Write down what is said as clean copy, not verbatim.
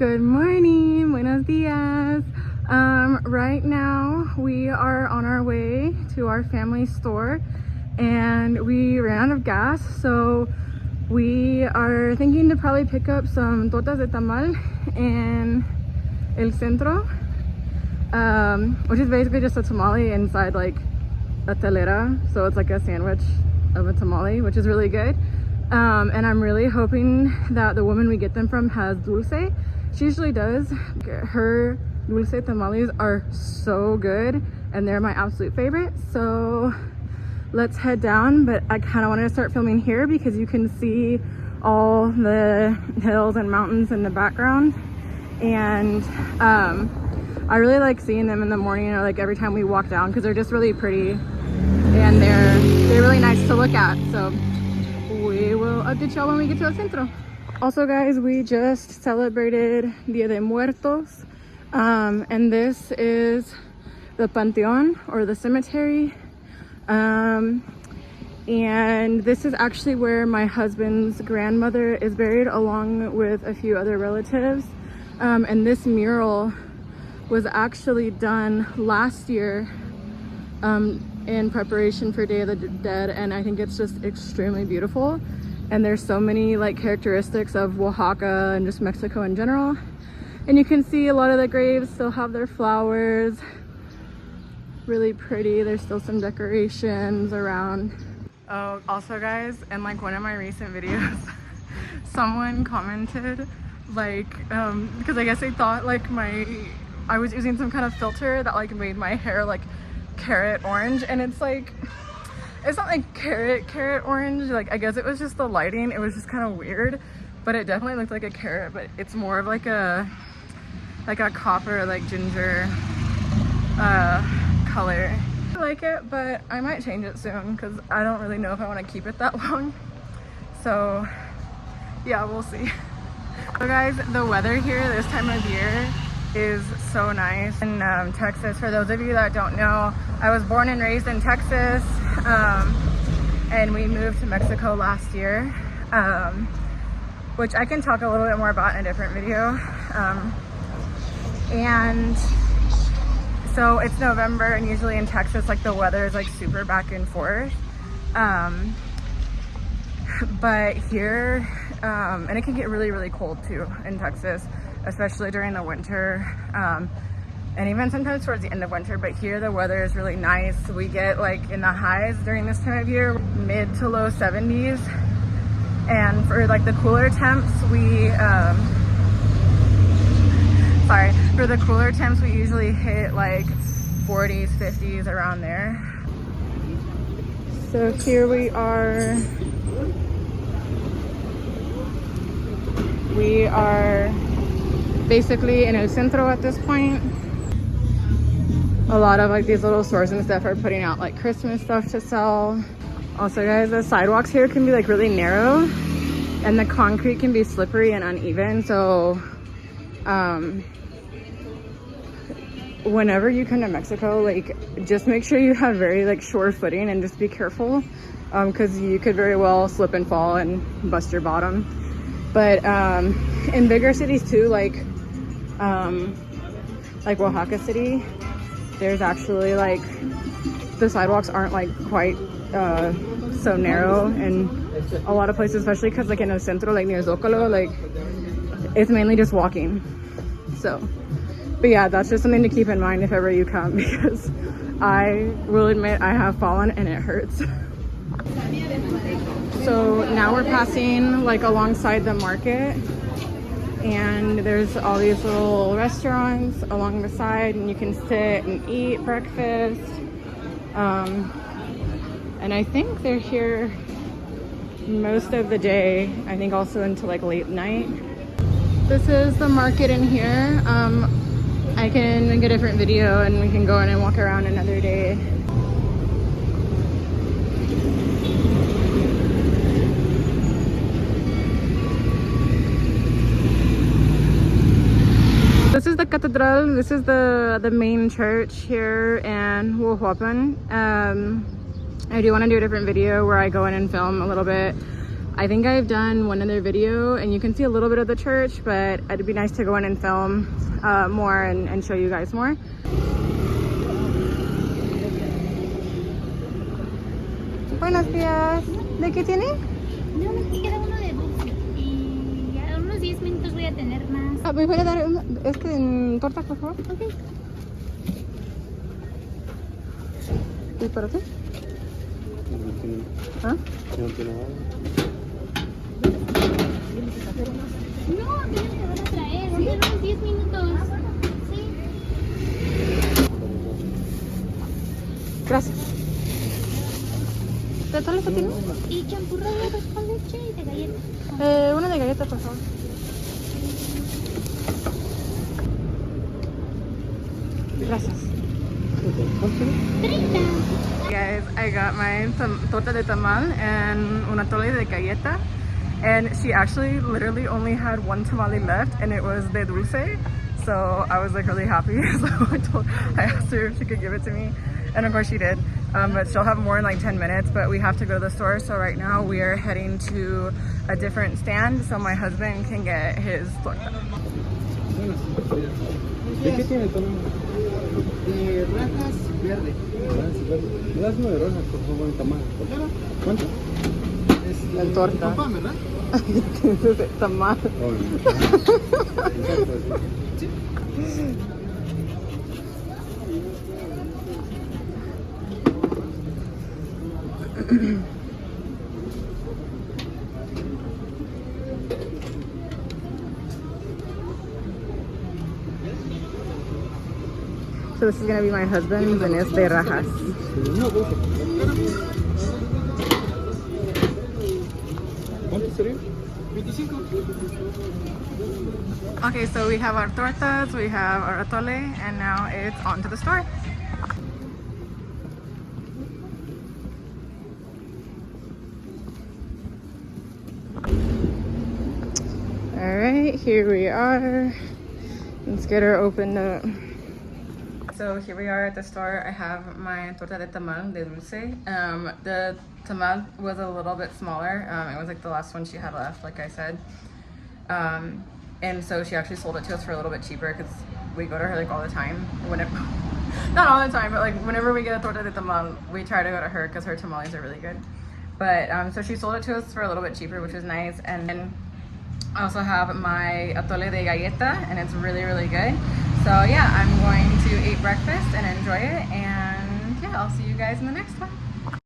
Good morning, buenos dias. Right now we are on our way to our family store and we ran out of gas, so we are thinking to probably pick up some tortas de tamal in el Centro, which is basically just a tamale inside like a telera, so it's like a sandwich of a tamale, which is really good. And I'm really hoping that the woman we get them from has dulce. She usually does. Her dulce tamales are so good and they're my absolute favorite. So let's head down, but I kind of wanted to start filming here because you can see all the hills and mountains in the background. And I really like seeing them in the morning or like every time we walk down because they're just really pretty and they're really nice to look at. So we will update y'all when we get to El Centro. Also guys, we just celebrated Dia de Muertos, and this is the Panteon or the cemetery, and this is actually where my husband's grandmother is buried along with a few other relatives. And this mural was actually done last year in preparation for Day of the Dead, and I think it's just extremely beautiful. And there's so many like characteristics of Oaxaca and just Mexico in general. And you can see a lot of the graves still have their flowers. Really pretty. There's still some decorations around. Oh, also guys, in like one of my recent videos, someone commented like, because I guess they thought like I was using some kind of filter that like made my hair like carrot orange, and it's like, it's not like carrot orange. Like I guess it was just the lighting. It was just kind of weird, but it definitely looked like a carrot, but it's more of like a copper, like ginger color. I like it, but I might change it soon because I don't really know if I want to keep it that long. So yeah, we'll see. So guys, the weather here this time of year is so nice in Texas. For those of you that don't know, I was born and raised in Texas, and we moved to Mexico last year, which I can talk a little bit more about in a different video. And so it's November, and usually in Texas like the weather is like super back and forth, but here and it can get really cold too in Texas, especially during the winter, and even sometimes towards the end of winter. But here the weather is really nice. We get like in the highs during this time of year, mid to low 70s, and for like the cooler temps we for the cooler temps we usually hit like 40s, 50s, around there. So here we are basically in El Centro at this point. A lot of like these little stores and stuff are putting out like Christmas stuff to sell. Also guys, the sidewalks here can be like really narrow and the concrete can be slippery and uneven, so whenever you come to Mexico, like just make sure you have very like sure footing and just be careful, because you could very well slip and fall and bust your bottom. But in bigger cities too, like Oaxaca City, there's actually like the sidewalks aren't like quite so narrow in a lot of places, especially because like in El Centro, like near Zocalo, like it's mainly just walking. So, but yeah, that's just something to keep in mind if ever you come, because I will admit I have fallen and it hurts. So now we're passing like alongside the market, and there's all these little restaurants along the side, and you can sit and eat breakfast. And I think they're here most of the day. I think also until like late night. This is the market in here. I can make a different video and we can go in and walk around another day. This is the cathedral. This is the main church here in Huajuapan. I do want to do a different video where I go in and film a little bit I think I've done one other video and you can see a little bit of the church, but it'd be nice to go in and film more and show you guys more. Buenos días. ¿De qué tiene? No, me queda uno de dulce y a unos 10 minutos voy a tener más. ¿Me puede dar en torta, por favor? Ok. ¿Y para ti? ¿Ah? No, apenas te van a traer. ¿Sí? En unos 10 minutos. Sí. Gracias. ¿De todo lo que tiene? Y champurrado con leche y de galletas. Una de galletas, por favor. Gracias. 30. Guys, I got my torta de tamal and una tole de galleta, and she actually literally only had one tamale left, and it was de dulce. So I was like really happy. So I asked her if she could give it to me, and of course she did. But she'll have more in like 10 minutes, but we have to go to the store. So right now we are heading to a different stand so my husband can get his torta. ¿De qué tiene el tamal? De rajas verde. ¿Me das uno de rojas, por favor, el tamal? Claro. ¿Cuánto? Es La torta. Pan, ¿verdad? Tamal. Sí. So this is gonna be my husband's, and it's de rajas. ¿Cuánto sería? 25. Okay, so we have our tortas, we have our atole, and now it's on to the store. All right, here we are. Let's get her opened up. So here we are at the store. I have my torta de tamal de dulce. The tamal was a little bit smaller. It was like the last one she had left, like I said. And so she actually sold it to us for a little bit cheaper because we go to her like all the time. Whenever, not all the time, but like whenever we get a torta de tamal, we try to go to her because her tamales are really good. But so she sold it to us for a little bit cheaper, which was nice. And then I also have my atole de galleta, and it's really, really good. So yeah, I'm going to eat breakfast and enjoy it, and yeah, I'll see you guys in the next one.